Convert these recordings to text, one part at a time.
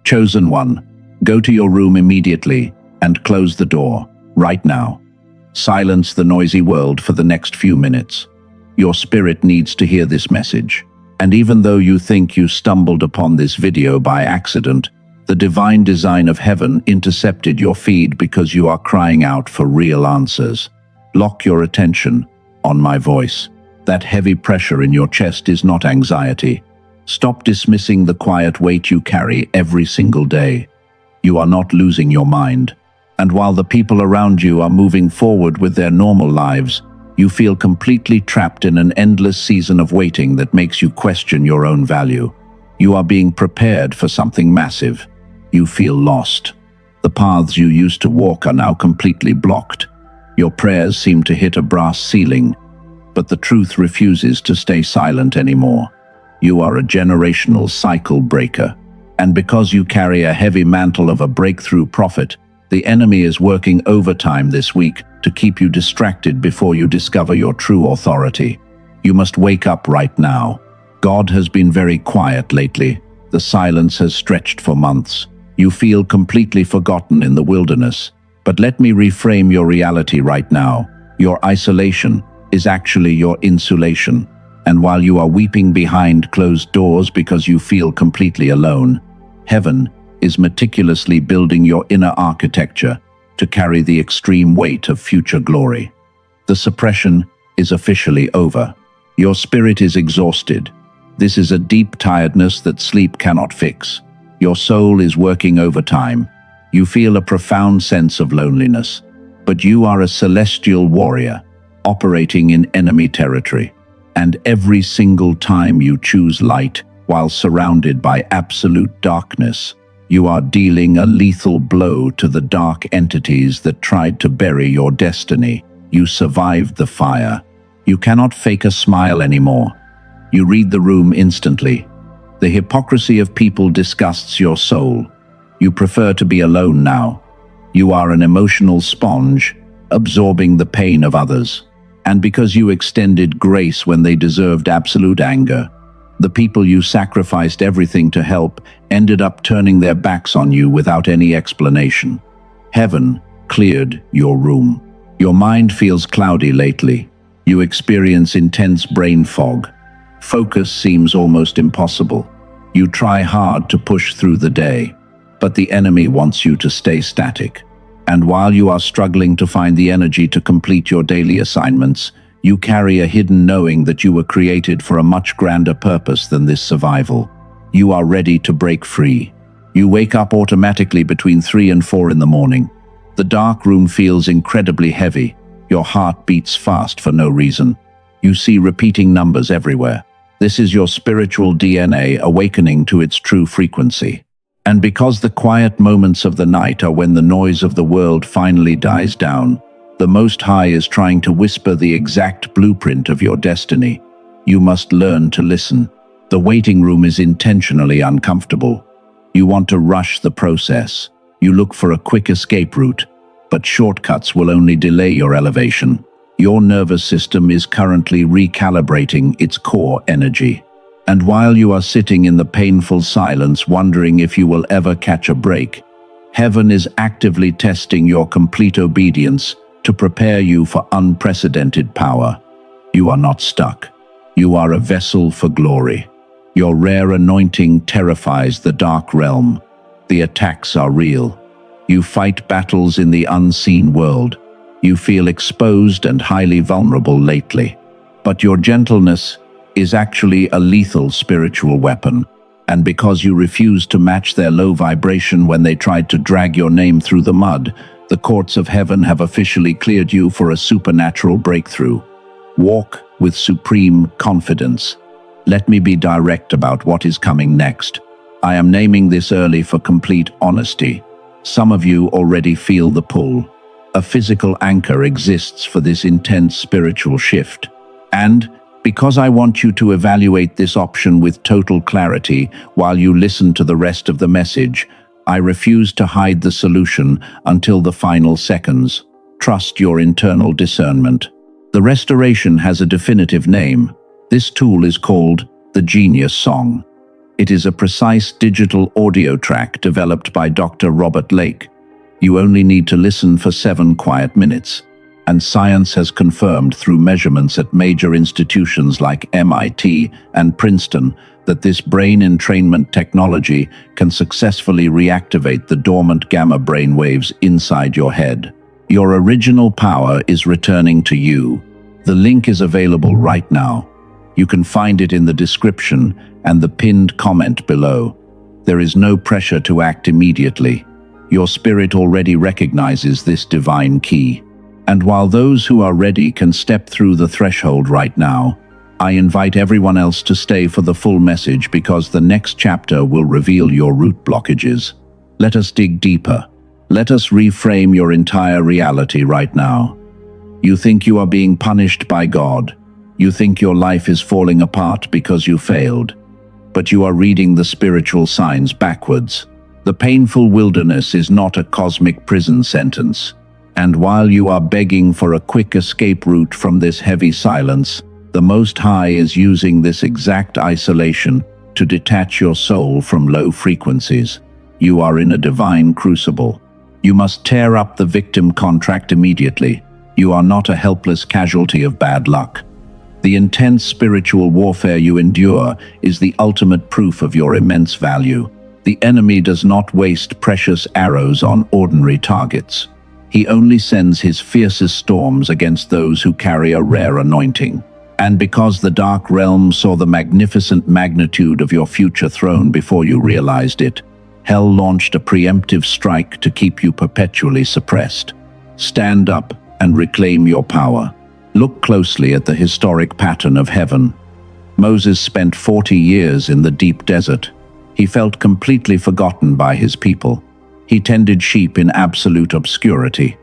Chosen one, go to your room immediately and close the door, right now. Silence the noisy world for the next few minutes. Your spirit needs to hear this message. And even though you think you stumbled upon this video by accident, the divine design of heaven intercepted your feed because you are crying out for real answers. Lock your attention on my voice. That heavy pressure in your chest is not anxiety. Stop dismissing the quiet weight you carry every single day. You are not losing your mind. And while the people around you are moving forward with their normal lives, you feel completely trapped in an endless season of waiting that makes you question your own value. You are being prepared for something massive. You feel lost. The paths you used to walk are now completely blocked. Your prayers seem to hit a brass ceiling, but the truth refuses to stay silent anymore. You are a generational cycle breaker, and because you carry a heavy mantle of a breakthrough prophet, the enemy is working overtime this week to keep you distracted before you discover your true authority. You must wake up right now. God has been very quiet lately. The silence has stretched for months. You feel completely forgotten in the wilderness. But let me reframe your reality right now. Your isolation is actually your insulation. And while you are weeping behind closed doors because you feel completely alone, heaven is meticulously building your inner architecture to carry the extreme weight of future glory. The suppression is officially over. Your spirit is exhausted. This is a deep tiredness that sleep cannot fix. Your soul is working overtime. You feel a profound sense of loneliness, but you are a celestial warrior operating in enemy territory. And every single time you choose light while surrounded by absolute darkness, you are dealing a lethal blow to the dark entities that tried to bury your destiny. You survived the fire. You cannot fake a smile anymore. You read the room instantly. The hypocrisy of people disgusts your soul. You prefer to be alone now. You are an emotional sponge, absorbing the pain of others. And because you extended grace when they deserved absolute anger, the people you sacrificed everything to help ended up turning their backs on you without any explanation. Heaven cleared your room. Your mind feels cloudy lately. You experience intense brain fog. Focus seems almost impossible. You try hard to push through the day, but the enemy wants you to stay static. And while you are struggling to find the energy to complete your daily assignments, you carry a hidden knowing that you were created for a much grander purpose than this survival. You are ready to break free. You wake up automatically between 3 and 4 in the morning. The dark room feels incredibly heavy. Your heart beats fast for no reason. You see repeating numbers everywhere. This is your spiritual DNA awakening to its true frequency. And because the quiet moments of the night are when the noise of the world finally dies down, the Most High is trying to whisper the exact blueprint of your destiny. You must learn to listen. The waiting room is intentionally uncomfortable. You want to rush the process. You look for a quick escape route, but shortcuts will only delay your elevation. Your nervous system is currently recalibrating its core energy. And while you are sitting in the painful silence wondering if you will ever catch a break, heaven is actively testing your complete obedience to prepare you for unprecedented power. You are not stuck. You are a vessel for glory. Your rare anointing terrifies the dark realm. The attacks are real. You fight battles in the unseen world. You feel exposed and highly vulnerable lately. But your gentleness is actually a lethal spiritual weapon. And because you refuse to match their low vibration when they tried to drag your name through the mud, the courts of heaven have officially cleared you for a supernatural breakthrough. Walk with supreme confidence. Let me be direct about what is coming next. I am naming this early for complete honesty. Some of you already feel the pull. A physical anchor exists for this intense spiritual shift. And because I want you to evaluate this option with total clarity while you listen to the rest of the message, I refuse to hide the solution until the final seconds. Trust your internal discernment. The restoration has a definitive name. This tool is called the Genius Song. It is a precise digital audio track developed by Dr. Robert Lake. You only need to listen for 7 quiet minutes. And science has confirmed through measurements at major institutions like MIT and Princeton that this brain entrainment technology can successfully reactivate the dormant gamma brain waves inside your head. Your original power is returning to you. The link is available right now. You can find it in the description and the pinned comment below. There is no pressure to act immediately. Your spirit already recognizes this divine key. And while those who are ready can step through the threshold right now, I invite everyone else to stay for the full message because the next chapter will reveal your root blockages. Let us dig deeper. Let us reframe your entire reality right now. You think you are being punished by God. You think your life is falling apart because you failed. But you are reading the spiritual signs backwards. The painful wilderness is not a cosmic prison sentence. And while you are begging for a quick escape route from this heavy silence, the Most High is using this exact isolation to detach your soul from low frequencies. You are in a divine crucible. You must tear up the victim contract immediately. You are not a helpless casualty of bad luck. The intense spiritual warfare you endure is the ultimate proof of your immense value. The enemy does not waste precious arrows on ordinary targets. He only sends his fiercest storms against those who carry a rare anointing. And because the dark realm saw the magnificent magnitude of your future throne before you realized it, hell launched a preemptive strike to keep you perpetually suppressed. Stand up and reclaim your power. Look closely at the historic pattern of heaven. Moses spent 40 years in the deep desert. He felt completely forgotten by his people. He tended sheep in absolute obscurity.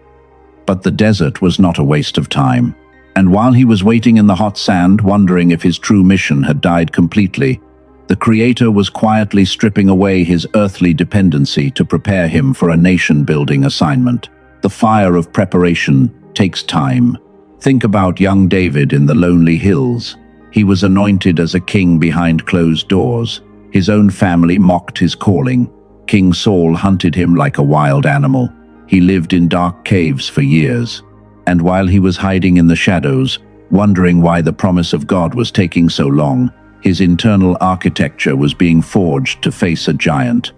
But the desert was not a waste of time. And while he was waiting in the hot sand, wondering if his true mission had died completely, the Creator was quietly stripping away his earthly dependency to prepare him for a nation-building assignment. The fire of preparation takes time. Think about young David in the lonely hills. He was anointed as a king behind closed doors. His own family mocked his calling. King Saul hunted him like a wild animal. He lived in dark caves for years. And while he was hiding in the shadows, wondering why the promise of God was taking so long, his internal architecture was being forged to face a giant.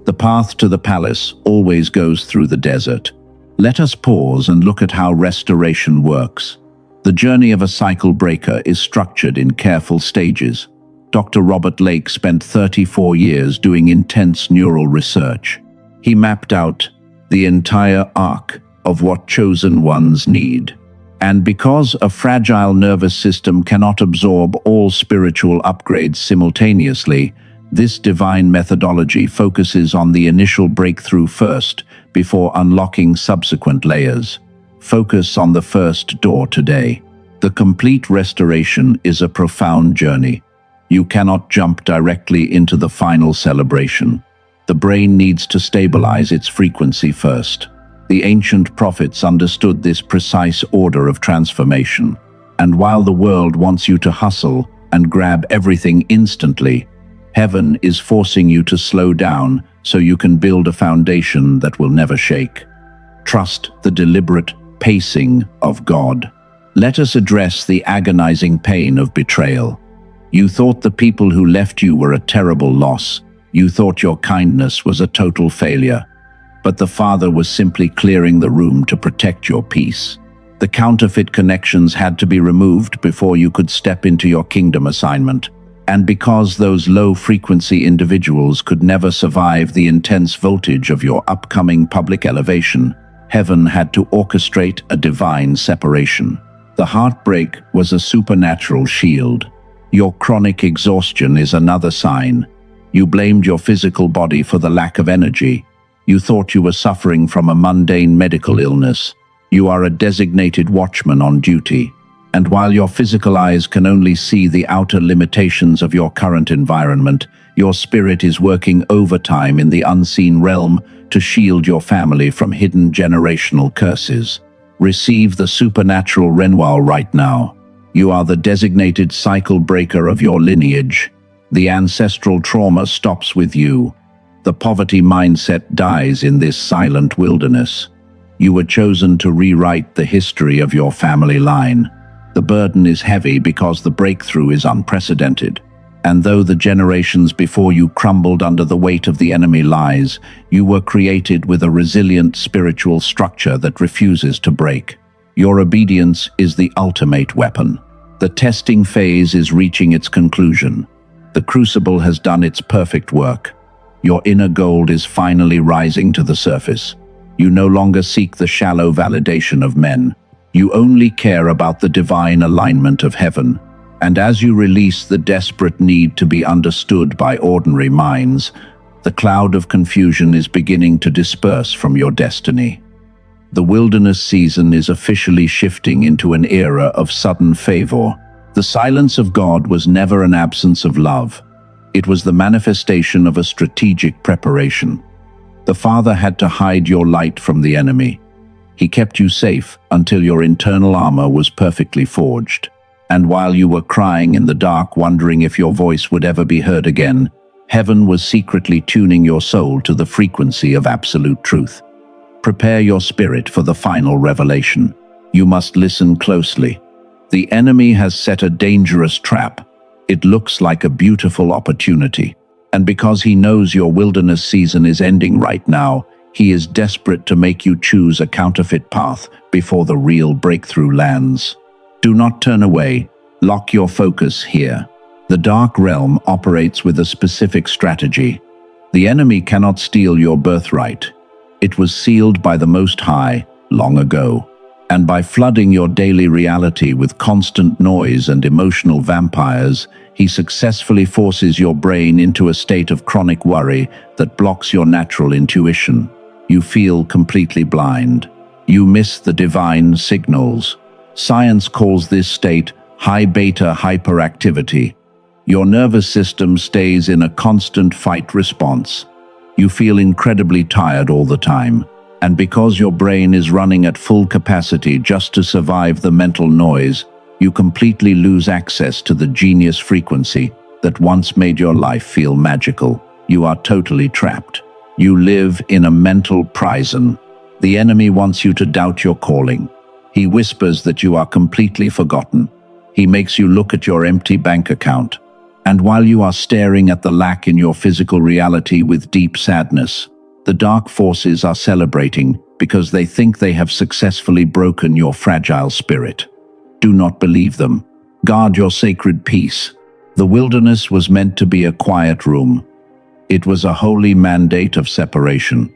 The path to the palace always goes through the desert. Let us pause and look at how restoration works. The journey of a cycle breaker is structured in careful stages. Dr. Robert Lake spent 34 years doing intense neural research. He mapped out the entire arc of what chosen ones need. And because a fragile nervous system cannot absorb all spiritual upgrades simultaneously, this divine methodology focuses on the initial breakthrough first, before unlocking subsequent layers. Focus on the first door today. The complete restoration is a profound journey. You cannot jump directly into the final celebration. The brain needs to stabilize its frequency first. The ancient prophets understood this precise order of transformation. And while the world wants you to hustle and grab everything instantly, heaven is forcing you to slow down so you can build a foundation that will never shake. Trust the deliberate pacing of God. Let us address the agonizing pain of betrayal. You thought the people who left you were a terrible loss. You thought your kindness was a total failure. But the Father was simply clearing the room to protect your peace. The counterfeit connections had to be removed before you could step into your kingdom assignment. And because those low-frequency individuals could never survive the intense voltage of your upcoming public elevation, heaven had to orchestrate a divine separation. The heartbreak was a supernatural shield. Your chronic exhaustion is another sign. You blamed your physical body for the lack of energy. You thought you were suffering from a mundane medical illness. You are a designated watchman on duty. And while your physical eyes can only see the outer limitations of your current environment, your spirit is working overtime in the unseen realm to shield your family from hidden generational curses. Receive the supernatural renewal right now. You are the designated cycle breaker of your lineage. The ancestral trauma stops with you. The poverty mindset dies in this silent wilderness. You were chosen to rewrite the history of your family line. The burden is heavy because the breakthrough is unprecedented. And though the generations before you crumbled under the weight of the enemy lies, you were created with a resilient spiritual structure that refuses to break. Your obedience is the ultimate weapon. The testing phase is reaching its conclusion. The crucible has done its perfect work. Your inner gold is finally rising to the surface. You no longer seek the shallow validation of men. You only care about the divine alignment of heaven. And as you release the desperate need to be understood by ordinary minds, the cloud of confusion is beginning to disperse from your destiny. The wilderness season is officially shifting into an era of sudden favor. The silence of God was never an absence of love. It was the manifestation of a strategic preparation. The Father had to hide your light from the enemy. He kept you safe until your internal armor was perfectly forged. And while you were crying in the dark, wondering if your voice would ever be heard again, heaven was secretly tuning your soul to the frequency of absolute truth. Prepare your spirit for the final revelation. You must listen closely. The enemy has set a dangerous trap. It looks like a beautiful opportunity. And because he knows your wilderness season is ending right now, he is desperate to make you choose a counterfeit path before the real breakthrough lands. Do not turn away. Lock your focus here. The dark realm operates with a specific strategy. The enemy cannot steal your birthright. It was sealed by the Most High long ago. And by flooding your daily reality with constant noise and emotional vampires, he successfully forces your brain into a state of chronic worry that blocks your natural intuition. You feel completely blind. You miss the divine signals. Science calls this state high beta hyperactivity. Your nervous system stays in a constant fight response. You feel incredibly tired all the time. And because your brain is running at full capacity just to survive the mental noise, you completely lose access to the genius frequency that once made your life feel magical. You are totally trapped. You live in a mental prison. The enemy wants you to doubt your calling. He whispers that you are completely forgotten. He makes you look at your empty bank account. And while you are staring at the lack in your physical reality with deep sadness, the dark forces are celebrating because they think they have successfully broken your fragile spirit. Do not believe them. Guard your sacred peace. The wilderness was meant to be a quiet room. It was a holy mandate of separation.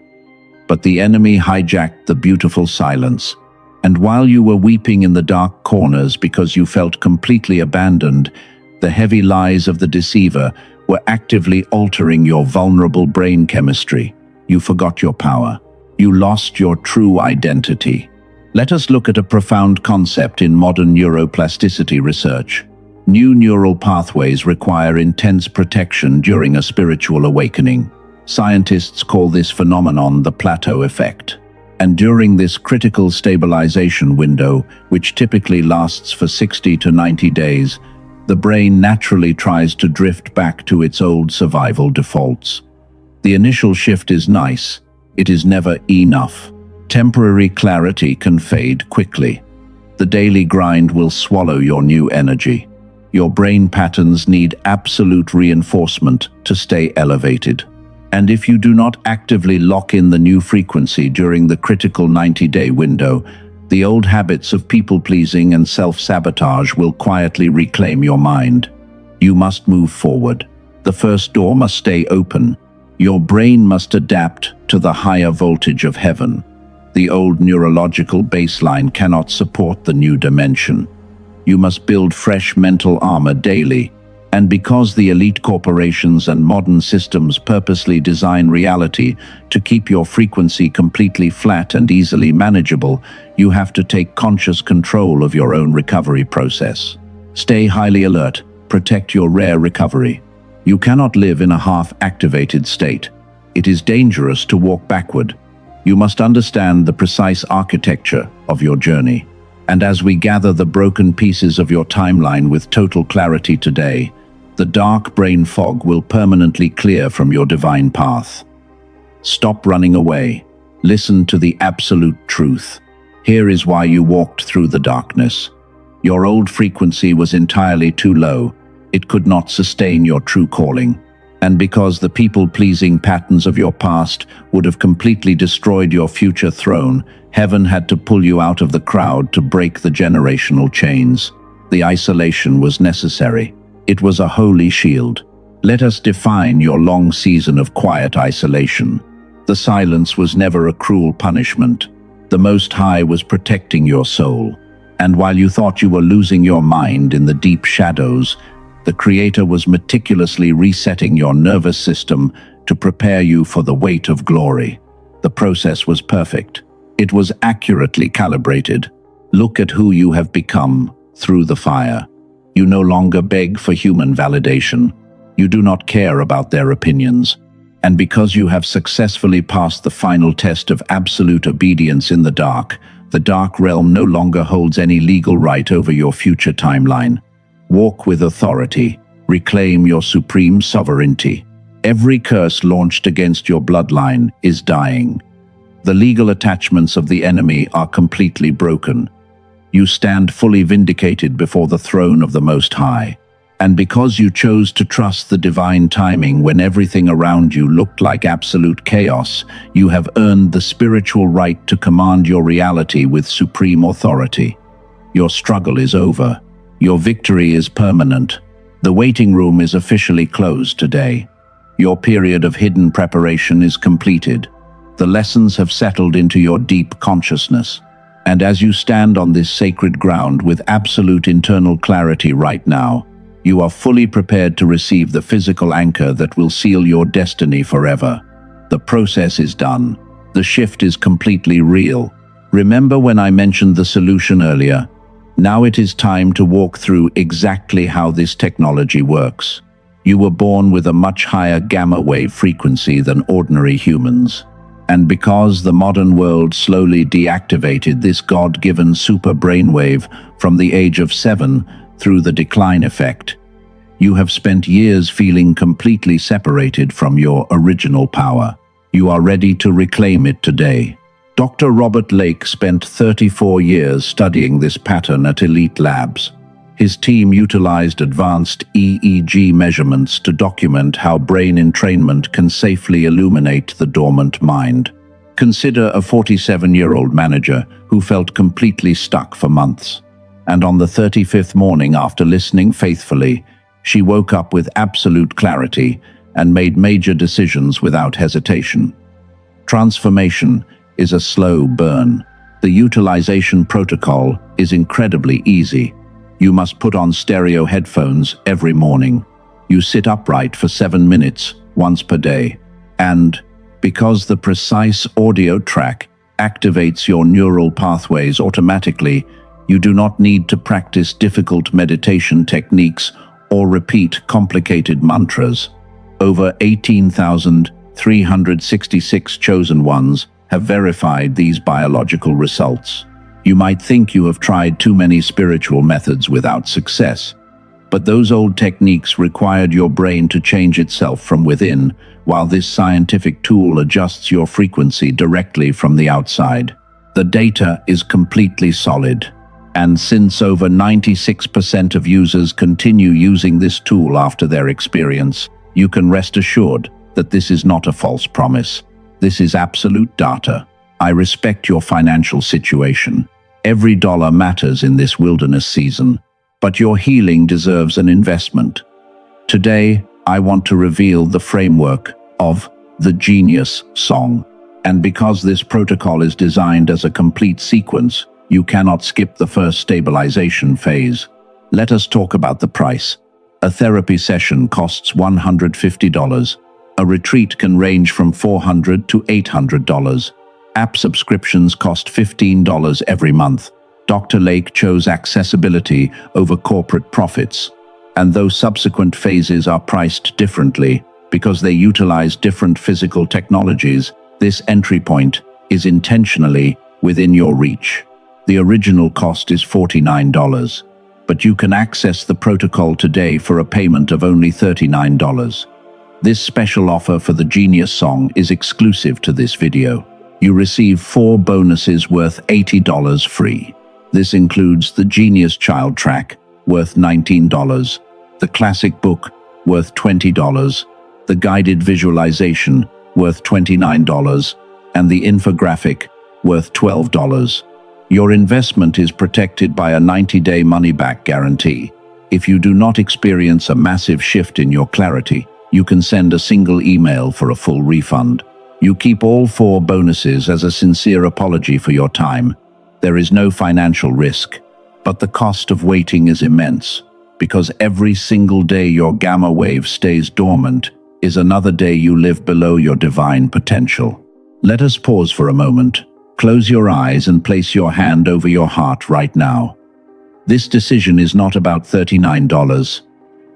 But the enemy hijacked the beautiful silence. And while you were weeping in the dark corners because you felt completely abandoned, the heavy lies of the deceiver were actively altering your vulnerable brain chemistry. You forgot your power. You lost your true identity. Let us look at a profound concept in modern neuroplasticity research. New neural pathways require intense protection during a spiritual awakening. Scientists call this phenomenon the plateau effect. And during this critical stabilization window, which typically lasts for 60 to 90 days, the brain naturally tries to drift back to its old survival defaults. The initial shift is nice. It is never enough. Temporary clarity can fade quickly. The daily grind will swallow your new energy. Your brain patterns need absolute reinforcement to stay elevated. And if you do not actively lock in the new frequency during the critical 90-day window, the old habits of people-pleasing and self-sabotage will quietly reclaim your mind. You must move forward. The first door must stay open. Your brain must adapt to the higher voltage of heaven. The old neurological baseline cannot support the new dimension. You must build fresh mental armor daily. And because the elite corporations and modern systems purposely design reality to keep your frequency completely flat and easily manageable, you have to take conscious control of your own recovery process. Stay highly alert. Protect your rare recovery. You cannot live in a half-activated state. It is dangerous to walk backward. You must understand the precise architecture of your journey. And as we gather the broken pieces of your timeline with total clarity today, The dark brain fog will permanently clear from your divine path. Stop running away. Listen to the absolute truth. Here is why you walked through the darkness. Your old frequency was entirely too low. It could not sustain your true calling. And because the people-pleasing patterns of your past would have completely destroyed your future throne, heaven had to pull you out of the crowd to break the generational chains. The isolation was necessary. It was a holy shield. Let us define your long season of quiet isolation. The silence was never a cruel punishment. The Most High was protecting your soul. And while you thought you were losing your mind in the deep shadows, the Creator was meticulously resetting your nervous system to prepare you for the weight of glory. The process was perfect. It was accurately calibrated. Look at who you have become through the fire. You no longer beg for human validation. You do not care about their opinions. And because you have successfully passed the final test of absolute obedience in the dark realm no longer holds any legal right over your future timeline. Walk with authority. Reclaim your supreme sovereignty. Every curse launched against your bloodline is dying. The legal attachments of the enemy are completely broken. You stand fully vindicated before the throne of the Most High. And because you chose to trust the divine timing when everything around you looked like absolute chaos, you have earned the spiritual right to command your reality with supreme authority. Your struggle is over. Your victory is permanent. The waiting room is officially closed today. Your period of hidden preparation is completed. The lessons have settled into your deep consciousness. And as you stand on this sacred ground with absolute internal clarity right now, you are fully prepared to receive the physical anchor that will seal your destiny forever. The process is done. The shift is completely real. Remember when I mentioned the solution earlier? Now it is time to walk through exactly how this technology works. You were born with a much higher gamma wave frequency than ordinary humans. And because the modern world slowly deactivated this God-given super brainwave from the age of 7 through the decline effect, you have spent years feeling completely separated from your original power. You are ready to reclaim it today. Dr. Robert Lake spent 34 years studying this pattern at elite labs. His team utilized advanced EEG measurements to document how brain entrainment can safely illuminate the dormant mind. Consider a 47-year-old manager who felt completely stuck for months. And on the 35th morning after listening faithfully, she woke up with absolute clarity and made major decisions without hesitation. Transformation is a slow burn. The utilization protocol is incredibly easy. You must put on stereo headphones every morning. You sit upright for 7 minutes, once per day. And because the precise audio track activates your neural pathways automatically, you do not need to practice difficult meditation techniques or repeat complicated mantras. Over 18,366 chosen ones have verified these biological results. You might think you have tried too many spiritual methods without success, but those old techniques required your brain to change itself from within, while this scientific tool adjusts your frequency directly from the outside. The data is completely solid. And since over 96% of users continue using this tool after their experience, you can rest assured that this is not a false promise. This is absolute data. I respect your financial situation. Every dollar matters in this wilderness season, but your healing deserves an investment. Today, I want to reveal the framework of the Genius Song. And because this protocol is designed as a complete sequence, you cannot skip the first stabilization phase. Let us talk about the price. A therapy session costs $150. A retreat can range from $400 to $800. App subscriptions cost $15 every month. Dr. Lake chose accessibility over corporate profits. And though subsequent phases are priced differently because they utilize different physical technologies, this entry point is intentionally within your reach. The original cost is $49. but you can access the protocol today for a payment of only $39. This special offer for the Genius Song is exclusive to this video. You receive 4 bonuses worth $80 free. This includes the Genius Child Track, worth $19, the Classic Book, worth $20, the Guided Visualization, worth $29, and the Infographic, worth $12. Your investment is protected by a 90-day money-back guarantee. If you do not experience a massive shift in your clarity, you can send a single email for a full refund. You keep all 4 bonuses as a sincere apology for your time. There is no financial risk, but the cost of waiting is immense, because every single day your gamma wave stays dormant is another day you live below your divine potential. Let us pause for a moment. Close your eyes and place your hand over your heart right now. This decision is not about $39.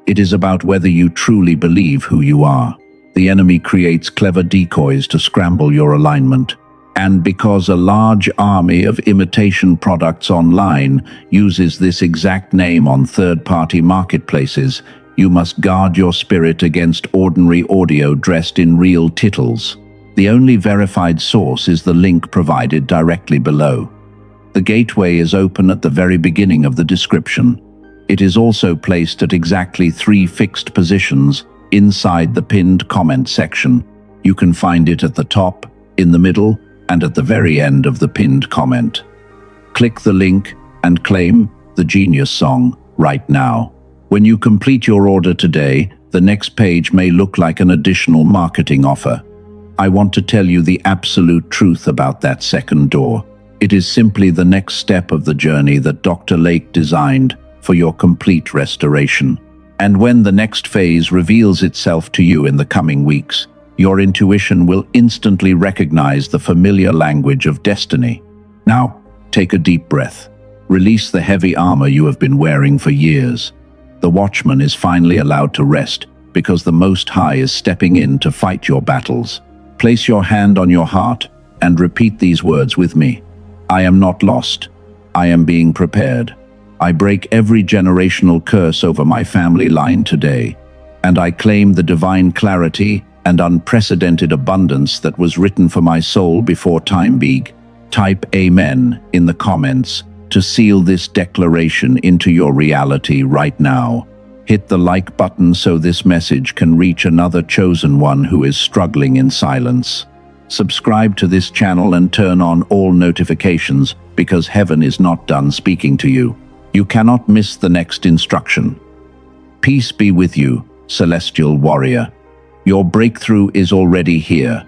It is about whether you truly believe who you are. The enemy creates clever decoys to scramble your alignment. And because a large army of imitation products online uses this exact name on third-party marketplaces, you must guard your spirit against ordinary audio dressed in real tittles. The only verified source is the link provided directly below. The gateway is open at the very beginning of the description. It is also placed at exactly 3 fixed positions inside the pinned comment section. You can find it at the top, in the middle, and at the very end of the pinned comment. Click the link and claim the Genius Song right now. When you complete your order today, the next page may look like an additional marketing offer. I want to tell you the absolute truth about that second door. It is simply the next step of the journey that Dr. Lake designed for your complete restoration. And when the next phase reveals itself to you in the coming weeks, your intuition will instantly recognize the familiar language of destiny. Now, take a deep breath. Release the heavy armor you have been wearing for years. The watchman is finally allowed to rest because the Most High is stepping in to fight your battles. Place your hand on your heart and repeat these words with me. I am not lost. I am being prepared. I break every generational curse over my family line today, and I claim the divine clarity and unprecedented abundance that was written for my soul before time began. Type Amen in the comments to seal this declaration into your reality right now. Hit the like button so this message can reach another chosen one who is struggling in silence. Subscribe to this channel and turn on all notifications because heaven is not done speaking to you. You cannot miss the next instruction. Peace be with you, celestial warrior. Your breakthrough is already here.